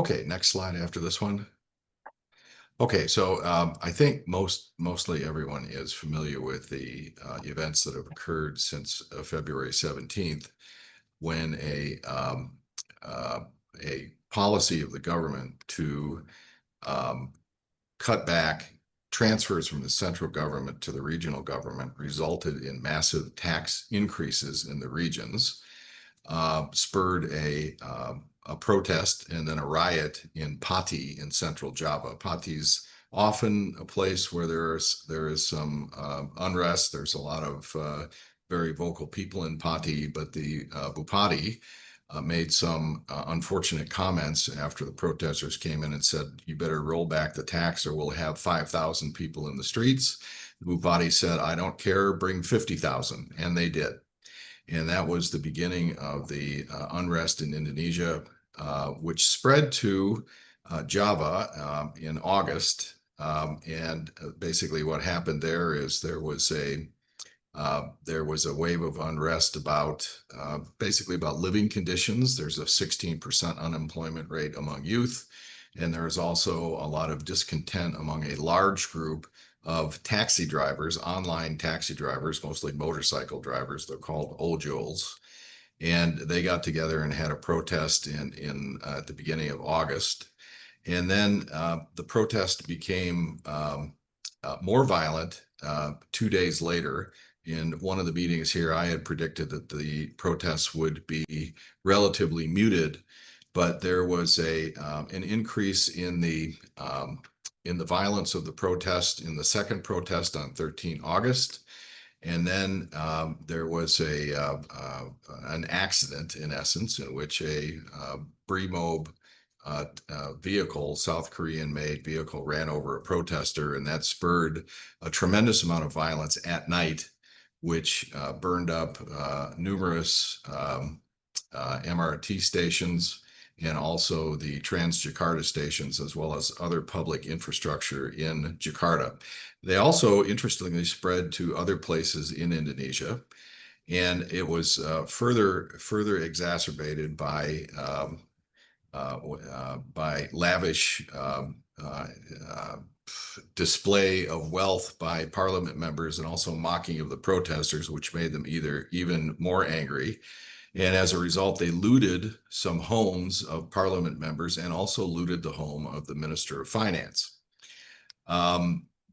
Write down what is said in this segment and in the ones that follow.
Okay, next slide after this one. Okay, so I think mostly everyone is familiar with the events that have occurred since February 17th, when a policy of the government to um, cut back transfers from the central government to the regional government resulted in massive tax increases in the regions, spurred a protest and then a riot in Pati in central Java. Pati's often a place where there is some unrest. There's a lot of very vocal people in Pati, but the Bupati made some unfortunate comments after the protesters came in and said, "You better roll back the tax or we'll have 5,000 people in the streets." The Bupati said, "I don't care, bring 50,000," and they did. And that was the beginning of the unrest in Indonesia, which spread to Java in August. And basically what happened there is there was a wave of unrest about basically about living conditions. There's a 16% unemployment rate among youth. And there is also a lot of discontent among a large group of taxi drivers, online taxi drivers, mostly motorcycle drivers. They're called ojos. And they got together and had a protest at the beginning of August. And then the protest became more violent 2 days later. In one of the meetings here, I had predicted that the protests would be relatively muted, but there was an increase in the violence of the protest in the second protest on 13 August. And then there was an accident, in essence, in which a Brimob vehicle, South Korean-made vehicle, ran over a protester, and that spurred a tremendous amount of violence at night, which burned up numerous MRT stations and also the Trans-Jakarta stations, as well as other public infrastructure in Jakarta. They also, interestingly, spread to other places in Indonesia, and it was further exacerbated by lavish display of wealth by parliament members and also mocking of the protesters, which made them even more angry. And as a result, they looted some homes of parliament members and also looted the home of the Minister of Finance.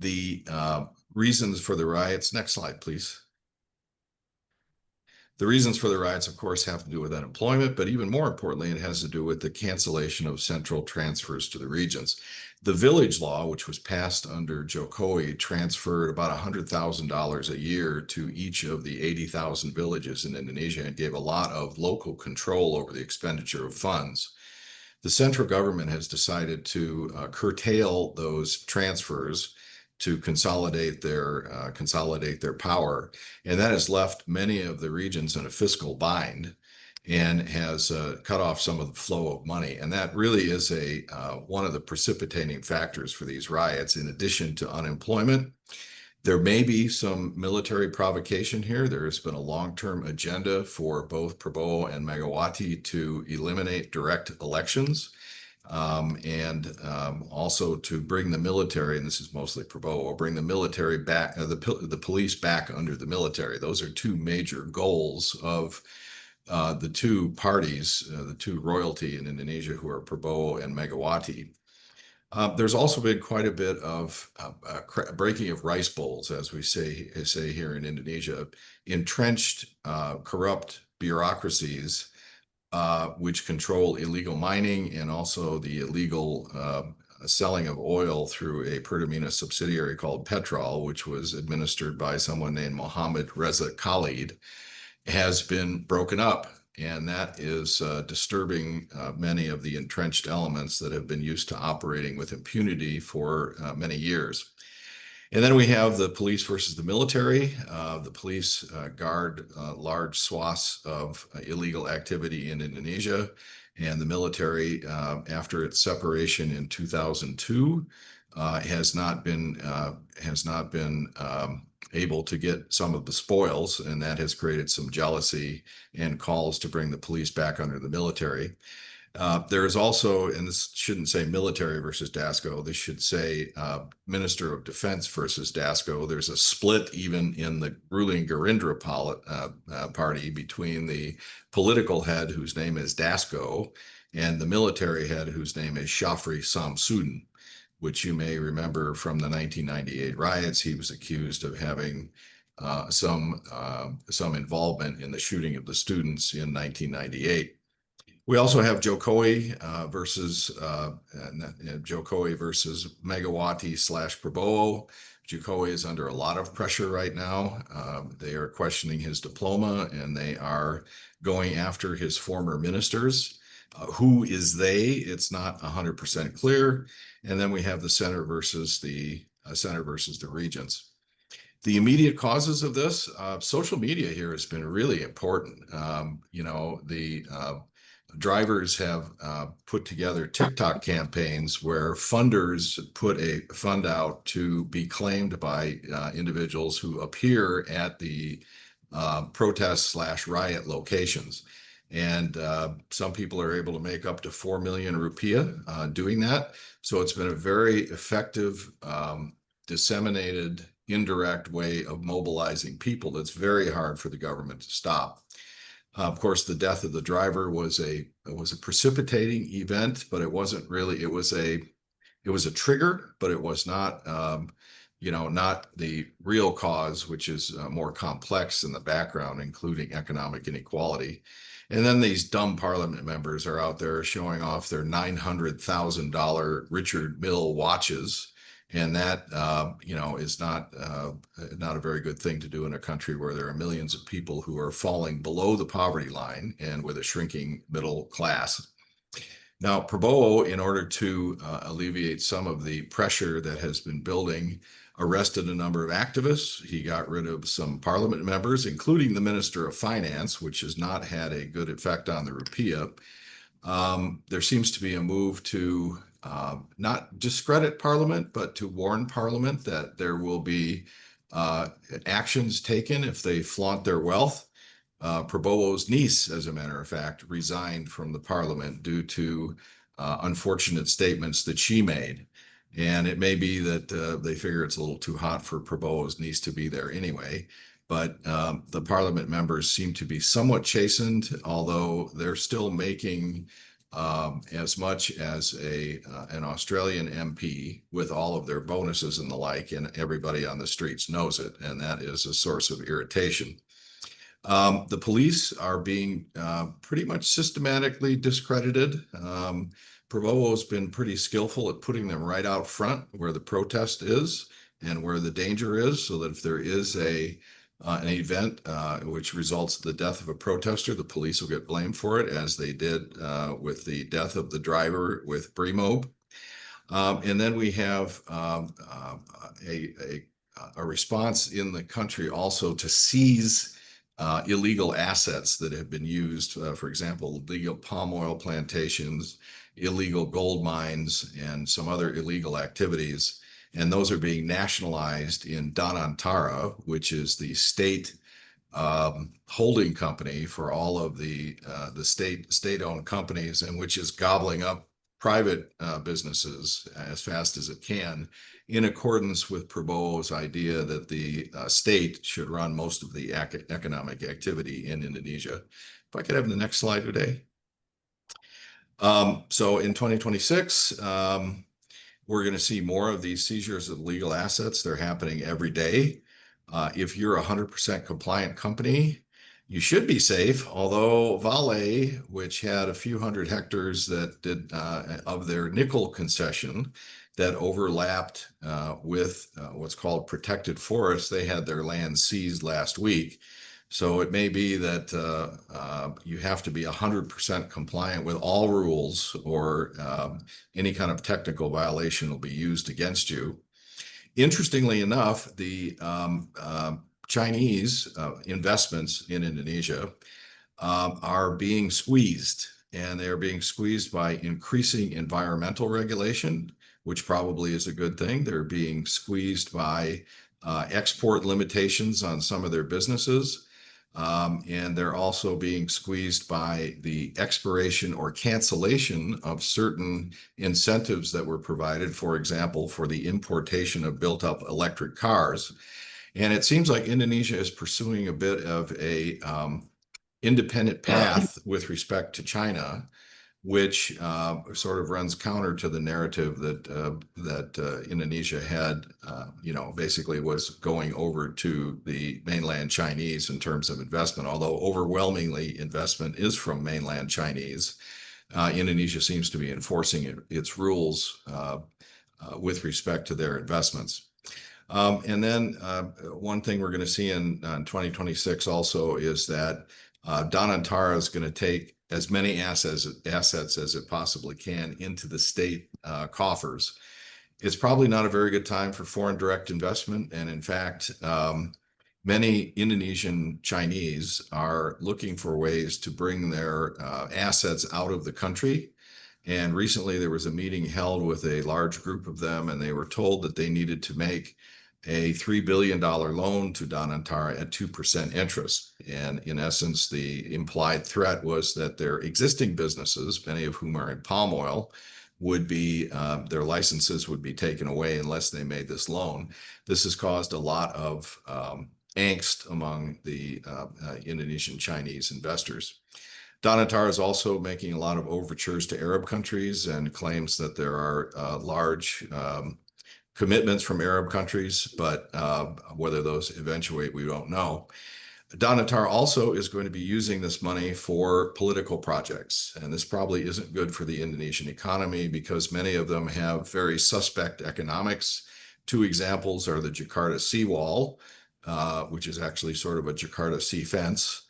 The reasons for the riots, next slide, please. The reasons for the riots, of course, have to do with unemployment, but even more importantly, it has to do with the cancellation of central transfers to the regions. The village law, which was passed under Jokowi, transferred about $100,000 a year to each of the 80,000 villages in Indonesia and gave a lot of local control over the expenditure of funds. The central government has decided to curtail those transfers to consolidate their power, and that has left many of the regions in a fiscal bind and has cut off some of the flow of money. And that really is one of the precipitating factors for these riots, in addition to unemployment. There may be some military provocation here. There has been a long-term agenda for both Prabowo and Megawati to eliminate direct elections. And also to bring the military, and this is mostly Prabowo, bring the military back, the police back under the military. Those are two major goals of the two parties, the two royalty in Indonesia, who are Prabowo and Megawati. There's also been quite a bit of breaking of rice bowls, as we say here in Indonesia. Entrenched, corrupt bureaucracies which control illegal mining and also the illegal selling of oil through a Pertamina subsidiary called Petrol, which was administered by someone named Mohammed Reza Khalid, has been broken up. And that is disturbing many of the entrenched elements that have been used to operating with impunity for many years. And then we have the police versus the military. The police guard large swaths of illegal activity in Indonesia, and the military, after its separation in 2002, has not been able to get some of the spoils, and that has created some jealousy and calls to bring the police back under the military. There is also, and this shouldn't say military versus DASCO, this should say Minister of Defense versus DASCO. There's a split even in the ruling Garindra party between the political head, whose name is DASCO, and the military head, whose name is Shafri Samsudin, which you may remember from the 1998 riots. He was accused of having some involvement in the shooting of the students in 1998. We also have Jokowi versus Megawati / Prabowo. Jokowi is under a lot of pressure right now. They are questioning his diploma, and they are going after his former ministers. Who is they? It's not 100% clear. And then we have the center versus the regents. The immediate causes of this, social media here has been really important. The drivers have put together TikTok campaigns where funders put a fund out to be claimed by individuals who appear at the protest / riot locations. And some people are able to make up to 4 million rupiah doing that. So it's been a very effective, disseminated, indirect way of mobilizing people that's very hard for the government to stop. Of course, the death of the driver was a precipitating event, but it wasn't really. It was a trigger, but it was not not the real cause, which is more complex in the background, including economic inequality. And then these dumb parliament members are out there showing off their $900,000 Richard Mille watches. And that, is not a very good thing to do in a country where there are millions of people who are falling below the poverty line and with a shrinking middle class. Now, Prabowo, in order to alleviate some of the pressure that has been building, arrested a number of activists. He got rid of some parliament members, including the Minister of Finance, which has not had a good effect on the rupiah. There seems to be a move to not discredit Parliament, but to warn Parliament that there will be actions taken if they flaunt their wealth. Prabowo's niece, as a matter of fact, resigned from the Parliament due to unfortunate statements that she made. And it may be that they figure it's a little too hot for Prabowo's niece to be there anyway. But the Parliament members seem to be somewhat chastened, although they're still making as much as an Australian MP with all of their bonuses and the like, and everybody on the streets knows it, and that is a source of irritation. The police are being pretty much systematically discredited. Prabowo's been pretty skillful at putting them right out front where the protest is and where the danger is, so that if there is an event which results in the death of a protester, the police will get blamed for it, as they did with the death of the driver with Brimob. And then we have a response in the country also to seize illegal assets that have been used, for example, illegal palm oil plantations, illegal gold mines, and some other illegal activities. And those are being nationalized in Danantara, which is the state holding company for all of the state-owned companies, and which is gobbling up private businesses as fast as it can, in accordance with Prabowo's idea that the state should run most of the economic activity in Indonesia. If I could have the next slide today. So in 2026, we're going to see more of these seizures of legal assets. They're happening every day. If you're a 100% compliant company, you should be safe, although Vale, which had a few hundred hectares that did of their nickel concession that overlapped with what's called protected forests, they had their land seized last week. So it may be that you have to be 100% compliant with all rules, or any kind of technical violation will be used against you. Interestingly enough, the Chinese investments in Indonesia are being squeezed, and they are being squeezed by increasing environmental regulation, which probably is a good thing. They're being squeezed by export limitations on some of their businesses. And they're also being squeezed by the expiration or cancellation of certain incentives that were provided, for example, for the importation of built-up electric cars. And it seems like Indonesia is pursuing a bit of a independent path with respect to China, which sort of runs counter to the narrative that Indonesia had, basically was going over to the mainland Chinese in terms of investment. Although overwhelmingly investment is from mainland Chinese, Indonesia seems to be enforcing its rules with respect to their investments. And then one thing we're going to see in 2026 also is that Danantara is going to take as many assets as it possibly can into the state coffers. It's probably not a very good time for foreign direct investment. And in fact, many Indonesian Chinese are looking for ways to bring their assets out of the country. And recently there was a meeting held with a large group of them, and they were told that they needed to make a $3 billion loan to Danantara at 2% interest. And in essence, the implied threat was that their existing businesses, many of whom are in palm oil, would be, their licenses would be taken away unless they made this loan. This has caused a lot of angst among the Indonesian Chinese investors. Danantara is also making a lot of overtures to Arab countries and claims that there are large commitments from Arab countries, but whether those eventuate, we don't know. Danantara also is going to be using this money for political projects, and this probably isn't good for the Indonesian economy because many of them have very suspect economics. Two examples are the Jakarta seawall, which is actually sort of a Jakarta sea fence,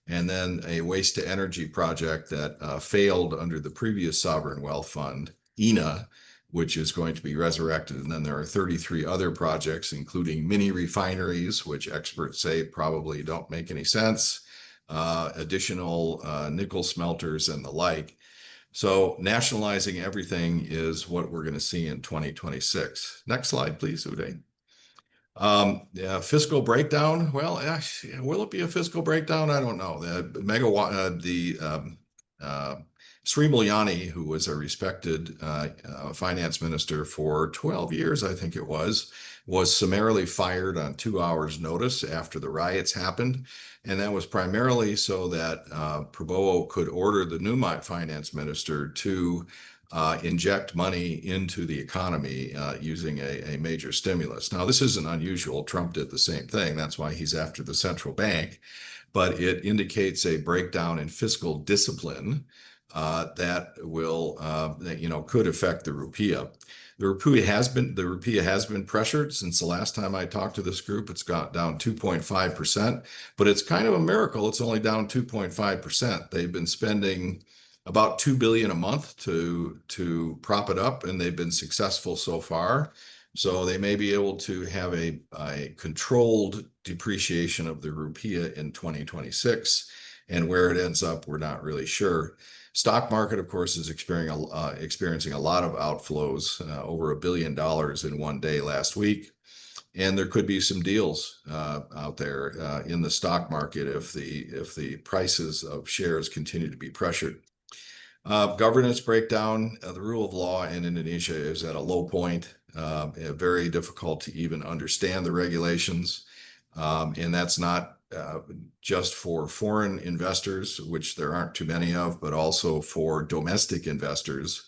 and then a waste to energy project that failed under the previous sovereign wealth fund, INA, which is going to be resurrected. And then there are 33 other projects, including mini refineries, which experts say probably don't make any sense, additional nickel smelters and the like. So nationalizing everything is what we're going to see in 2026. Next slide, please, Uday. Yeah, fiscal breakdown. Well, will it be a fiscal breakdown? I don't know. Sri Mulyani, who was a respected finance minister for 12 years, I think it was summarily fired on 2 hours' notice after the riots happened. And that was primarily so that Prabowo could order the new finance minister to inject money into the economy using a major stimulus. Now, this isn't unusual. Trump did the same thing. That's why he's after the central bank. But it indicates a breakdown in fiscal discipline that will, could affect the rupiah. The rupiah has been pressured since the last time I talked to this group. It's got down 2.5%, but it's kind of a miracle. It's only down 2.5%. They've been spending about $2 billion a month to prop it up, and they've been successful so far. So they may be able to have a controlled depreciation of the rupiah in 2026, and where it ends up, we're not really sure. Stock market, of course, is experiencing a lot of outflows, over $1 billion in one day last week. And there could be some deals out there in the stock market if the prices of shares continue to be pressured. Governance breakdown. The rule of law in Indonesia is at a low point. Very difficult to even understand the regulations. And that's not just for foreign investors, which there aren't too many of, but also for domestic investors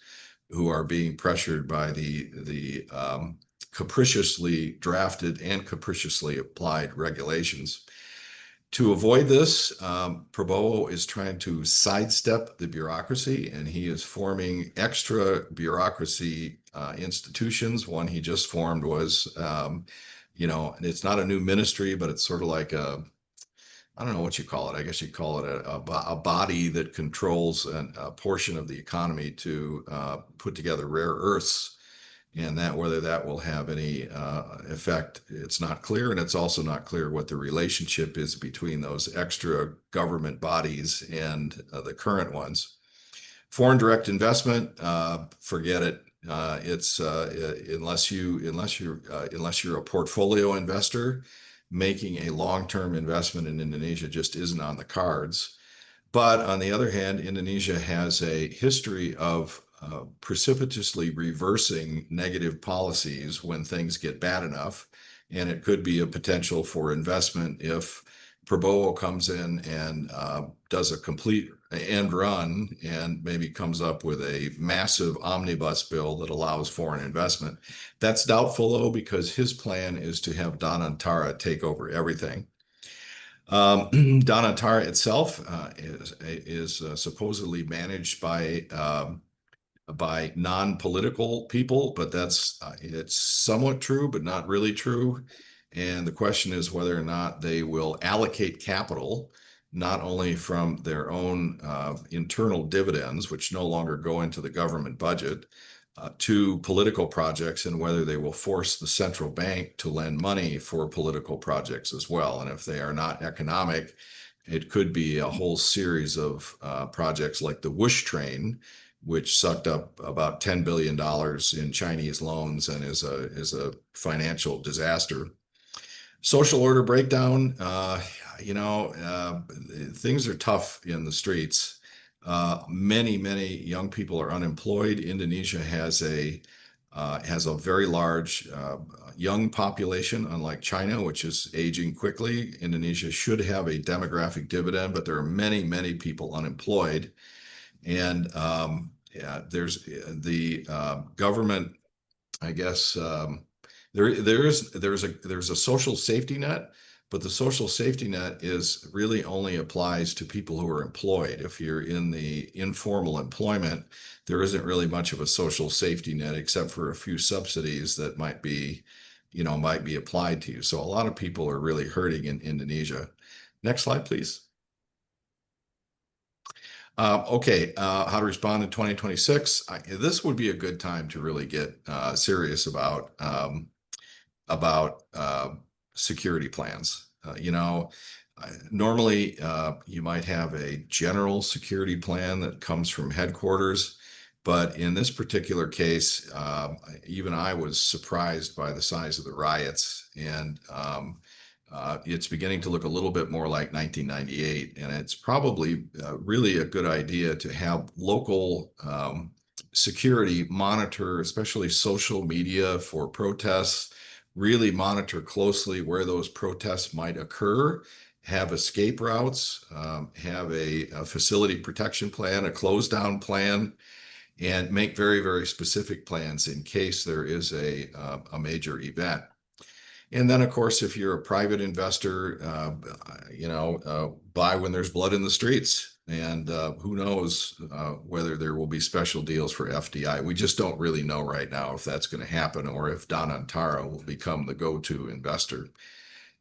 who are being pressured by the capriciously drafted and capriciously applied regulations. To avoid this, Prabowo is trying to sidestep the bureaucracy, and he is forming extra bureaucracy institutions. One he just formed was, it's not a new ministry, but it's sort of like I don't know what you call it. I guess you call it a body that controls a portion of the economy to put together rare earths. And that whether that will have any effect, it's not clear. And it's also not clear what the relationship is between those extra government bodies and the current ones. Foreign direct investment, forget it. It's unless you're a portfolio investor, making a long-term investment in Indonesia just isn't on the cards. But on the other hand, Indonesia has a history of precipitously reversing negative policies when things get bad enough. And it could be a potential for investment if Prabowo comes in and does a complete end run and maybe comes up with a massive omnibus bill that allows foreign investment. That's doubtful, though, because his plan is to have Danantara take over everything. Danantara itself is supposedly managed by non-political people, but it's somewhat true, but not really true. And the question is whether or not they will allocate capital, not only from their own internal dividends, which no longer go into the government budget, to political projects, and whether they will force the central bank to lend money for political projects as well. And if they are not economic, it could be a whole series of projects like the Whoosh train, which sucked up about $10 billion in Chinese loans and is a financial disaster. Social order breakdown, things are tough in the streets. Many young people are unemployed. Indonesia has a very large young population, unlike China, which is aging quickly. Indonesia should have a demographic dividend, but there are many people unemployed. And there's the government, I guess. There's a social safety net, but the social safety net is really only applies to people who are employed. If you're in the informal employment, there isn't really much of a social safety net except for a few subsidies that might be applied to you. So a lot of people are really hurting in Indonesia. Next slide, please. Okay, how to respond in 2026. This would be a good time to really get serious about security plans. Normally you might have a general security plan that comes from headquarters, but in this particular case, even I was surprised by the size of the riots, and it's beginning to look a little bit more like 1998, and it's probably really a good idea to have local security monitor, especially social media for protests, really monitor closely where those protests might occur, have escape routes, have a facility protection plan, a close down plan, and make very specific plans in case there is a major event. And then, of course, if you're a private investor, buy when there's blood in the streets. And who knows whether there will be special deals for FDI. We just don't really know right now if that's going to happen or if Danantara will become the go-to investor.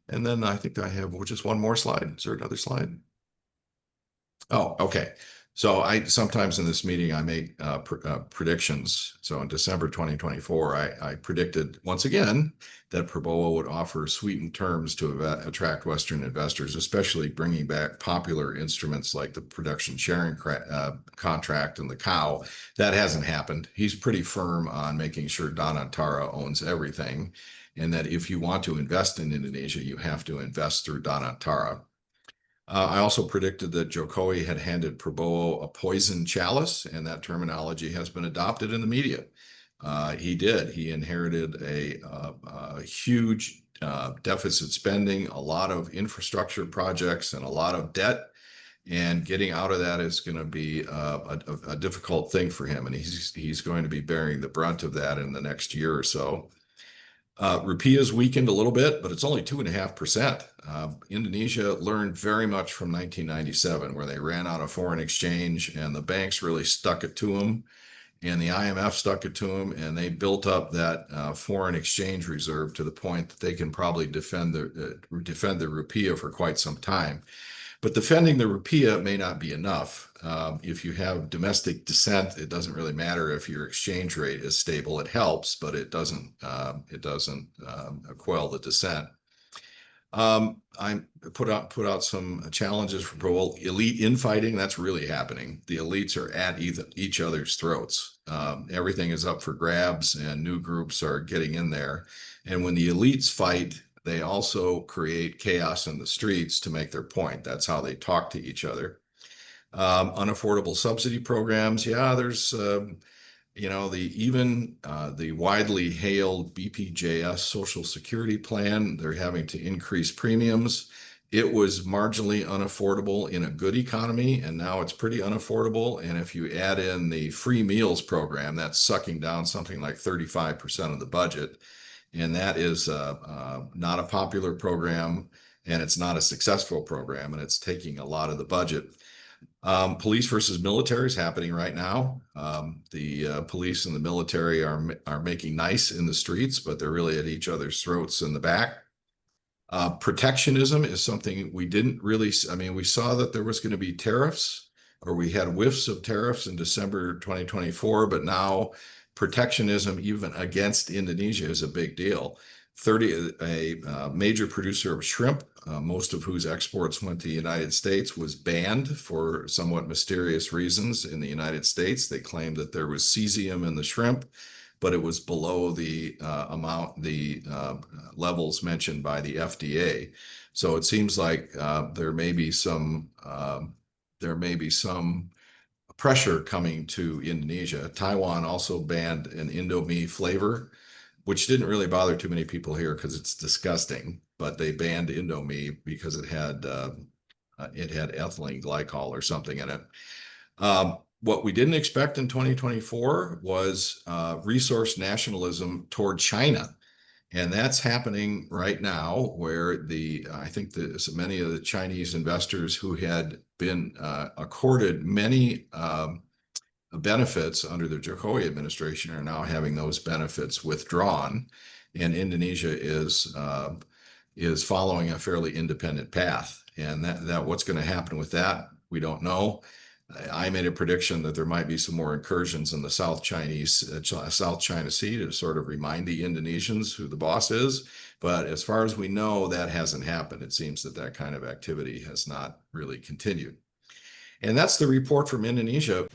And then I think I have just one more slide. Is there another slide? Oh, okay. So sometimes in this meeting, I make predictions. So in December 2024, I predicted once again that Prabowo would offer sweetened terms to attract Western investors, especially bringing back popular instruments like the production sharing contract and the cow. That hasn't happened. He's pretty firm on making sure Danantara owns everything, and that if you want to invest in Indonesia, you have to invest through Danantara. I also predicted that Jokowi had handed Prabowo a poison chalice, and that terminology has been adopted in the media. He did. He inherited a huge deficit spending, a lot of infrastructure projects, and a lot of debt. And getting out of that is going to be a difficult thing for him, and he's going to be bearing the brunt of that in the next year or so. Rupiah has weakened a little bit, but it's only 2.5%. Indonesia learned very much from 1997, where they ran out of foreign exchange and the banks really stuck it to them, and the IMF stuck it to them, and they built up that foreign exchange reserve to the point that they can probably defend the rupiah for quite some time. But defending the rupiah may not be enough. If you have domestic dissent, it doesn't really matter if your exchange rate is stable. It helps, but it doesn't quell the dissent. I put out some challenges for elite infighting. That's really happening. The elites are at each other's throats. Everything is up for grabs, and new groups are getting in there. And when the elites fight, they also create chaos in the streets to make their point. That's how they talk to each other. Unaffordable subsidy programs. Yeah, there's the widely hailed BPJS Social Security plan. They're having to increase premiums. It was marginally unaffordable in a good economy, and now it's pretty unaffordable. And if you add in the free meals program, that's sucking down something like 35% of the budget. And that is not a popular program, and it's not a successful program, and it's taking a lot of the budget. Police versus military is happening right now. The police and the military are making nice in the streets, but they're really at each other's throats in the back. Protectionism is something we didn't really, I mean, we saw that there was going to be tariffs, or we had whiffs of tariffs in December 2024, but now protectionism, even against Indonesia, is a big deal. A major producer of shrimp, most of whose exports went to the United States, was banned for somewhat mysterious reasons in the United States. They claimed that there was cesium in the shrimp, but it was below the levels mentioned by the FDA. So it seems like there may be some pressure coming to Indonesia. Taiwan also banned an Indomie flavor, which didn't really bother too many people here because it's disgusting. But they banned Indomie because it had ethylene glycol or something in it. What we didn't expect in 2024 was resource nationalism toward China. And that's happening right now, where I think many of the Chinese investors who had been accorded many benefits under the Jokowi administration are now having those benefits withdrawn. And Indonesia is following a fairly independent path. And that what's going to happen with that, we don't know. I made a prediction that there might be some more incursions in the South China Sea to sort of remind the Indonesians who the boss is. But as far as we know, that hasn't happened. It seems that kind of activity has not really continued. And that's the report from Indonesia.